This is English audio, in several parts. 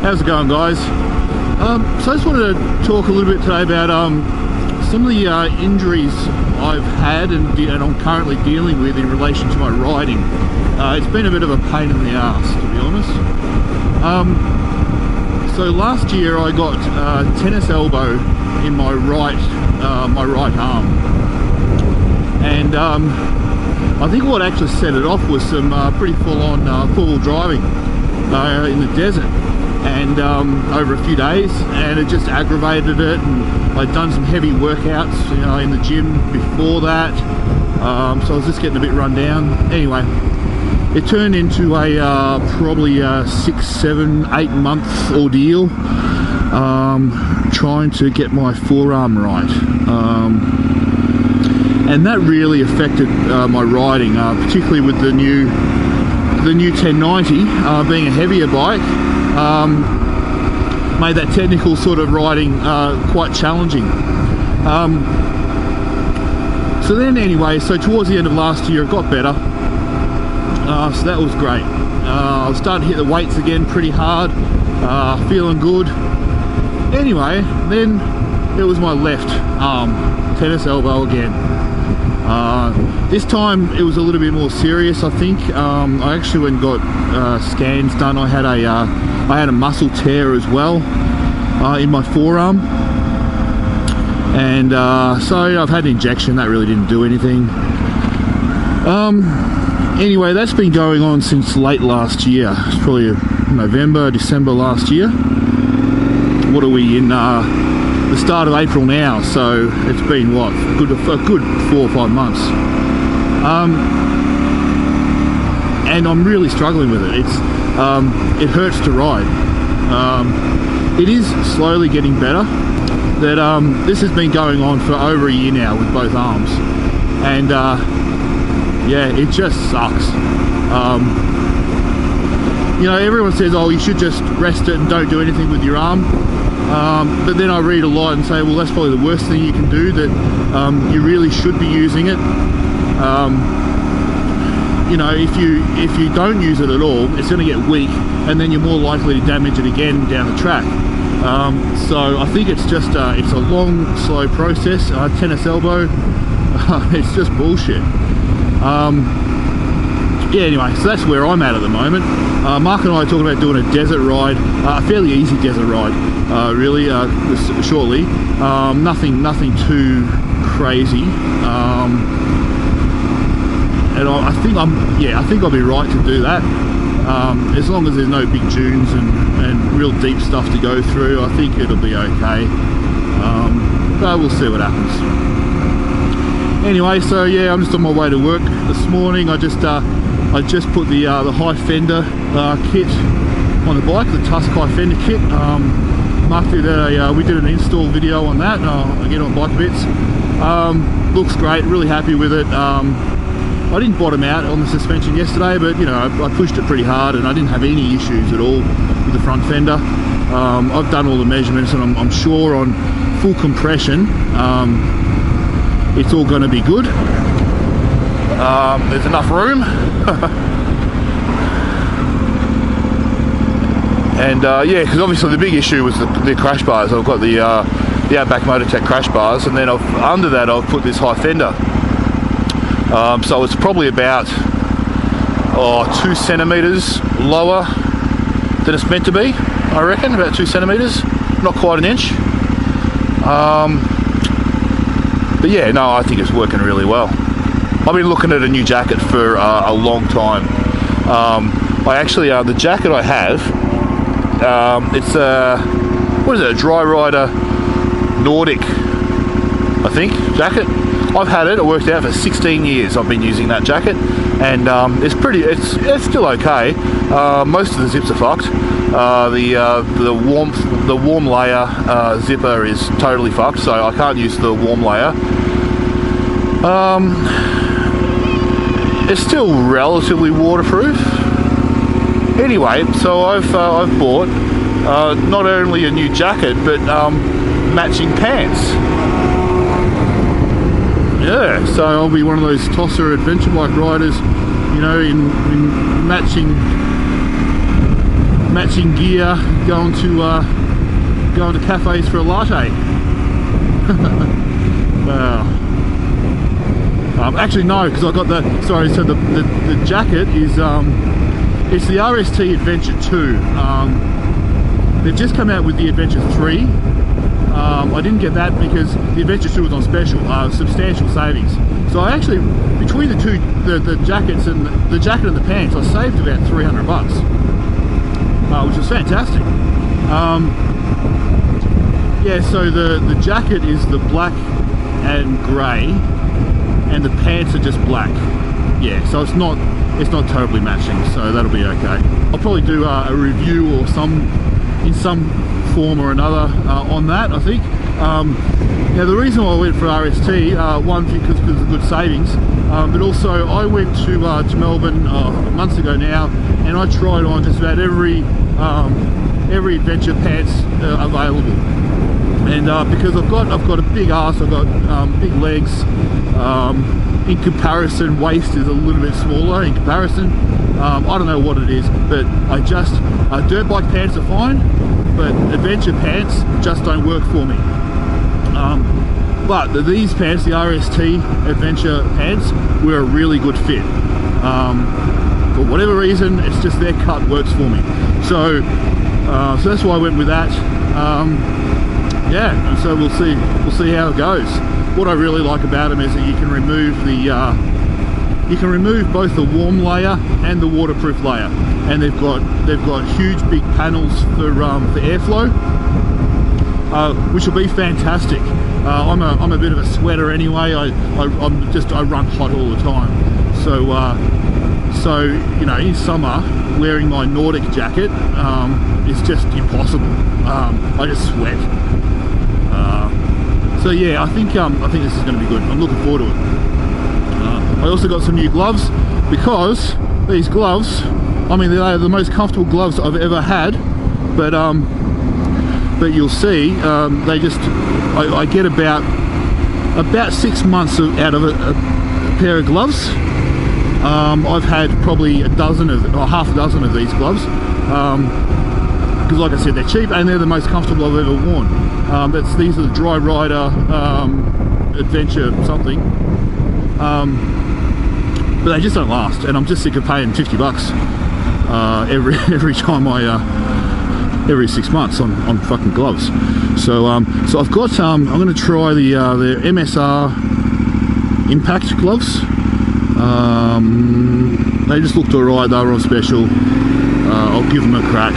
How's it going, guys? So I just wanted to talk a little bit today about some of the injuries I've had and I'm currently dealing with in relation to my riding. It's been a bit of a pain in the ass, to be honest. So last year I got tennis elbow in my right arm, and I think what actually set it off was some pretty full-on four-wheel driving in the desert, and over a few days, and it just aggravated it. And I'd done some heavy workouts, you know, in the gym before that, so I was just getting a bit run down. Anyway, it turned into a probably a 6, 7, 8 month ordeal trying to get my forearm right, and that really affected my riding, particularly with the new 1090 being a heavier bike. Made that technical sort of riding quite challenging. So then anyway, so towards the end of last year it got better, so that was great. I was starting to hit the weights again pretty hard, feeling good. Anyway, then it was my left arm, tennis elbow again. This time it was a little bit more serious, I think. I actually went and got scans done. I had a muscle tear as well in my forearm, and so I've had an injection. That really didn't do anything. Anyway, that's been going on since late last year. It's probably November, December last year. What are we in? The start of April now, so it's been what, a good 4 or 5 months, and I'm really struggling with it. It hurts to ride. It is slowly getting better. That this has been going on for over a year now with both arms, and yeah, it just sucks. You know, everyone says, oh, you should just rest it and don't do anything with your arm. But then I read a lot and say, well, that's probably the worst thing you can do, that you really should be using it. You know, if you don't use it at all, it's going to get weak, and then you're more likely to damage it again down the track. So I think it's just it's a long, slow process. Tennis elbow, it's just bullshit. Yeah, anyway, so that's where I'm at the moment. Mark and I are talking about doing a desert ride, a fairly easy desert ride, really, shortly. Nothing too crazy. And I think I'll be right to do that. As long as there's no big dunes and real deep stuff to go through, I think it'll be okay. But we'll see what happens. Anyway, so yeah, I'm just on my way to work this morning. I just put the high fender kit on the bike, the Tusk high fender kit. Mark did we did an install video on that, again on Bike Bits. Looks great, really happy with it. I didn't bottom out on the suspension yesterday, but you know, I pushed it pretty hard and I didn't have any issues at all with the front fender. I've done all the measurements, and I'm sure on full compression it's all going to be good. There's enough room. And yeah, because obviously the big issue was the crash bars. I've got the Outback Motortech crash bars, and then under that I've put this high fender. So it's probably about 2 centimeters lower than it's meant to be, I reckon, about 2 centimeters, not quite an inch. But yeah, no, I think it's working really well. I've been looking at a new jacket for a long time. I actually, the jacket I have, it's what is it, a Dry Rider Nordic, I think, jacket. I've had it worked out for 16 years. I've been using that jacket, and it's still okay. Most of the zips are fucked. The warm layer zipper is totally fucked, so I can't use the warm layer. It's still relatively waterproof. Anyway, so I've bought not only a new jacket but matching pants. Yeah, so I'll be one of those tosser adventure bike riders, you know, in matching matching gear, going to cafes for a latte. Actually no, because I got the, sorry, so the jacket is it's the RST Adventure 2. They've just come out with the Adventure 3. I didn't get that because the Adventure 2 was on special, substantial savings. So I actually, between the two, the jackets and the jacket and the pants, I saved about $300, which was fantastic. Yeah, so the jacket is the black and grey, and the pants are just black. Yeah, so it's not totally matching, so that'll be okay. I'll probably do a review or in some form or another on that, I think. Now the reason why I went for RST, one thing because of good savings, but also I went to Melbourne months ago now, and I tried on just about every adventure pants available. And because I've got a big ass, I've got big legs. In comparison, waist is a little bit smaller in comparison. I don't know what it is, but dirt bike pants are fine, but adventure pants just don't work for me. But these pants, the RST adventure pants, were a really good fit. For whatever reason, it's just their cut works for me. So that's why I went with that. Yeah, and so we'll see how it goes. What I really like about them is that you can remove both the warm layer and the waterproof layer, and they've got huge big panels for airflow, which will be fantastic. I'm a bit of a sweater anyway. I run hot all the time, so you know, in summer wearing my Nordic jacket is just impossible. I just sweat. So yeah, I think this is going to be good. I'm looking forward to it. I also got some new gloves, because these gloves, I mean, they are the most comfortable gloves I've ever had, but you'll see, I get about 6 months out of a pair of gloves. I've had probably half a dozen of these gloves, because like I said, they're cheap and they're the most comfortable I've ever worn. These are the Dry Rider Adventure something, but they just don't last, and I'm just sick of paying $50 every time every 6 months on fucking gloves. So I've got I'm going to try the MSR Impact gloves. They just looked alright, they were on special. I'll give them a crack.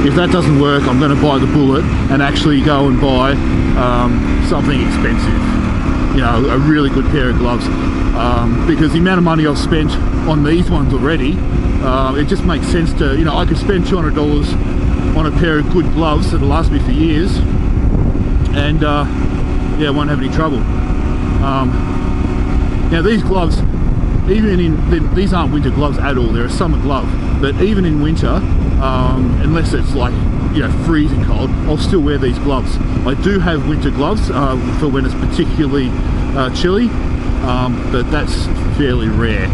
If that doesn't work, I'm going to buy the Bullet and actually go and buy something expensive, you know, a really good pair of gloves, because the amount of money I've spent on these ones already, it just makes sense to, you know, I could spend $200 on a pair of good gloves that'll last me for years, and yeah, won't have any trouble. Now these gloves, these aren't winter gloves at all, they're a summer glove, but even in winter, unless it's like, you know, freezing cold, I'll still wear these gloves. I do have winter gloves for when it's particularly chilly, but that's fairly rare.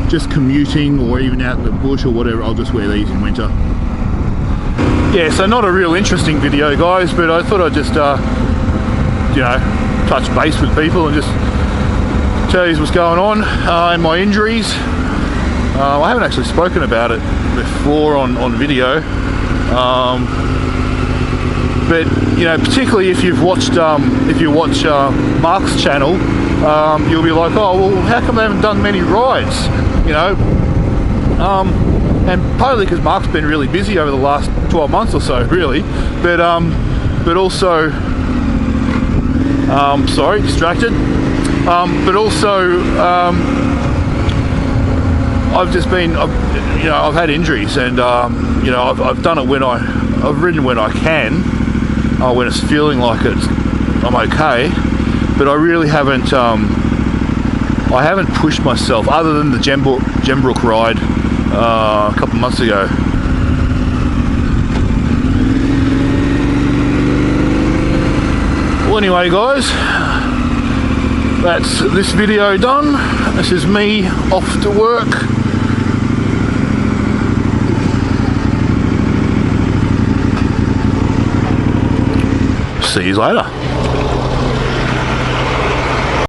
Just commuting or even out in the bush or whatever, I'll just wear these in winter. Yeah, so not a real interesting video, guys, but I thought I'd just you know, touch base with people and just tell you what's going on and my injuries. I haven't actually spoken about it before on video, but you know, particularly if you've watched if you watch Mark's channel, you'll be like, oh well, how come they haven't done many rides, you know? And partly because Mark's been really busy over the last 12 months or so, really, but also sorry, distracted. But also, I've just been, you know, I've had injuries, and you know, I've done it I've ridden when I can, when it's feeling like I'm okay, but I really haven't, I haven't pushed myself other than the Gembrook ride a couple months ago. Well, anyway, guys, that's this video done. This is me off to work. see you later.